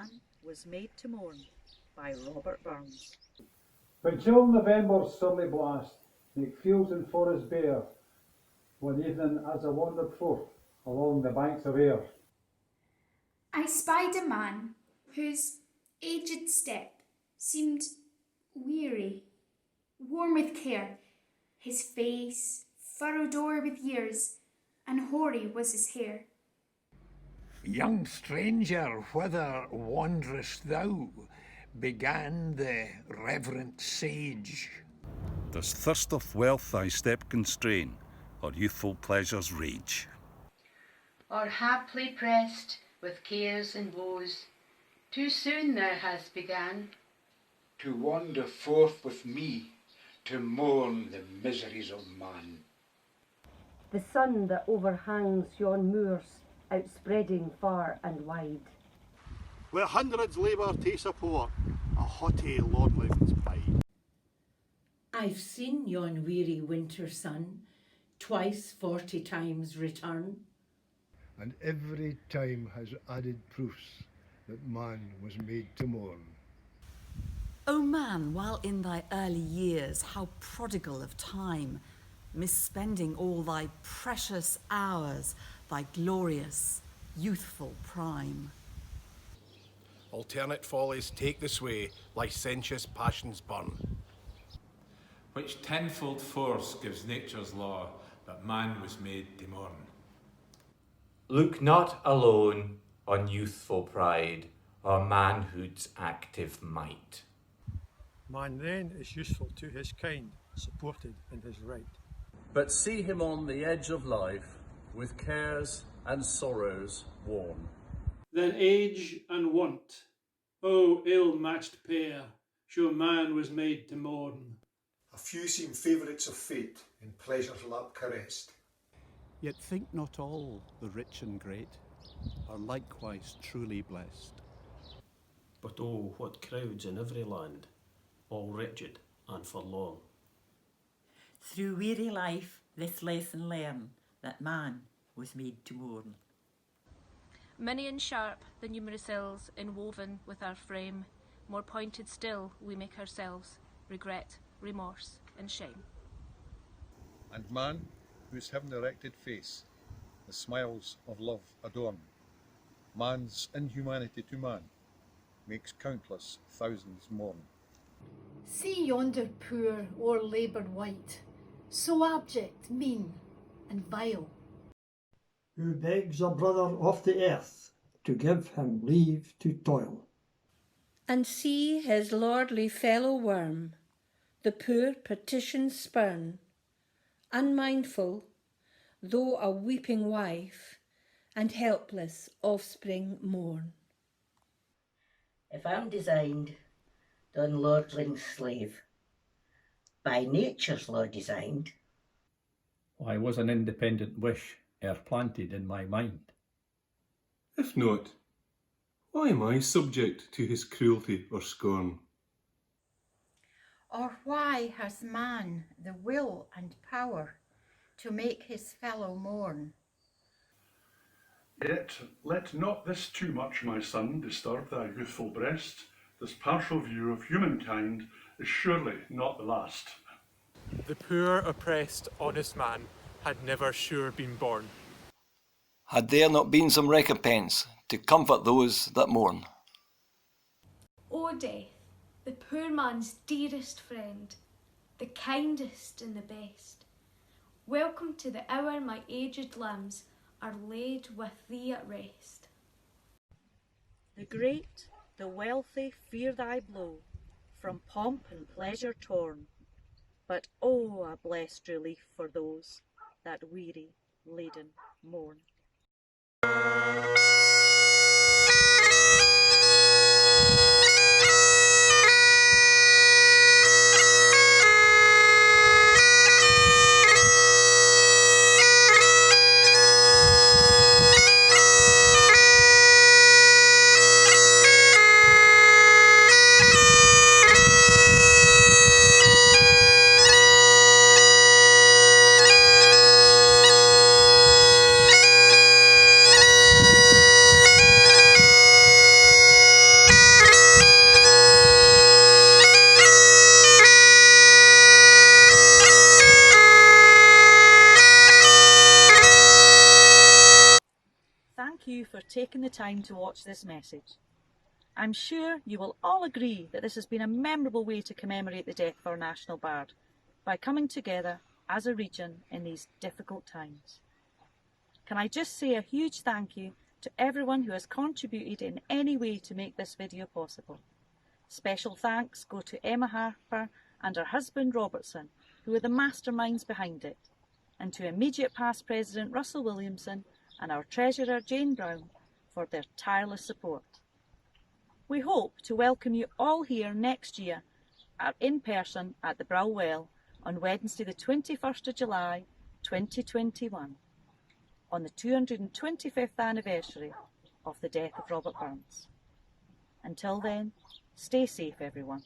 Man Was Made to Mourn by Robert Burns. When chill November's surly blast make fields and forests bare, one evening as I wandered forth along the banks of Ayr, I spied a man whose aged step seemed weary, worn with care, his face furrowed o'er with years, and hoary was his hair. Young stranger, whither wanderest thou? Began the reverent sage. Does thirst of wealth thy step constrain, or youthful pleasure's rage? Or haply pressed with cares and woes, too soon thou hast began to wander forth with me, to mourn the miseries of man. The sun that overhangs yon moors, outspreading far and wide, where hundreds labour to support a haughty lordling's pride. I've seen yon weary winter sun twice 40 times return, and every time has added proofs that man was made to mourn. O man, while in thy early years, how prodigal of time, misspending all thy precious hours, thy glorious, youthful prime. Alternate follies take the sway, licentious passions burn, which tenfold force gives nature's law, that man was made to mourn. Look not alone on youthful pride, or manhood's active might. Man then is useful to his kind, supported in his right. But see him on the edge of life, with cares and sorrows worn. Then age and want, O ill-matched pair, show man was made to mourn. A few seem favourites of fate, in pleasure's lap caressed. Yet think not all the rich and great are likewise truly blessed. But oh, what crowds in every land, all wretched and forlorn. Through weary life this lesson learn, that man was made to mourn. Many and sharp the numerous ills inwoven with our frame, more pointed still we make ourselves, regret, remorse and shame. And man, whose heaven-erected face the smiles of love adorn, man's inhumanity to man makes countless thousands mourn. See yonder poor, o'er-laboured wight, so abject, mean, and vile, who begs a brother of the earth to give him leave to toil. And see his lordly fellow worm, the poor petition spurn, unmindful, though a weeping wife, and helpless offspring mourn. If I'm designed, done lordling's slave, by nature's law designed, why was an independent wish e'er planted in my mind? If not, why am I subject to his cruelty or scorn? Or why has man the will and power to make his fellow mourn? Yet let not this too much, my son, disturb thy youthful breast. This partial view of humankind is surely not the last. The poor, oppressed, honest man had never sure been born. Had there not been some recompense to comfort those that mourn? O death, the poor man's dearest friend, the kindest and the best, welcome to the hour my aged limbs are laid with thee at rest. The great, the wealthy fear thy blow, from pomp and pleasure torn, but oh, a blessed relief for those that weary, laden mourn. have taken the time to watch this message. I'm sure you will all agree that this has been a memorable way to commemorate the death of our national bard by coming together as a region in these difficult times. Can I just say a huge thank you to everyone who has contributed in any way to make this video possible. Special thanks go to Emma Harper and her husband Robertson, who are the masterminds behind it, and to immediate past President Russell Williamson and our Treasurer Jane Brown for their tireless support. We hope to welcome you all here next year in person at the Brow Well on Wednesday the 21st of July 2021, on the 225th anniversary of the death of Robert Burns. Until then, stay safe everyone.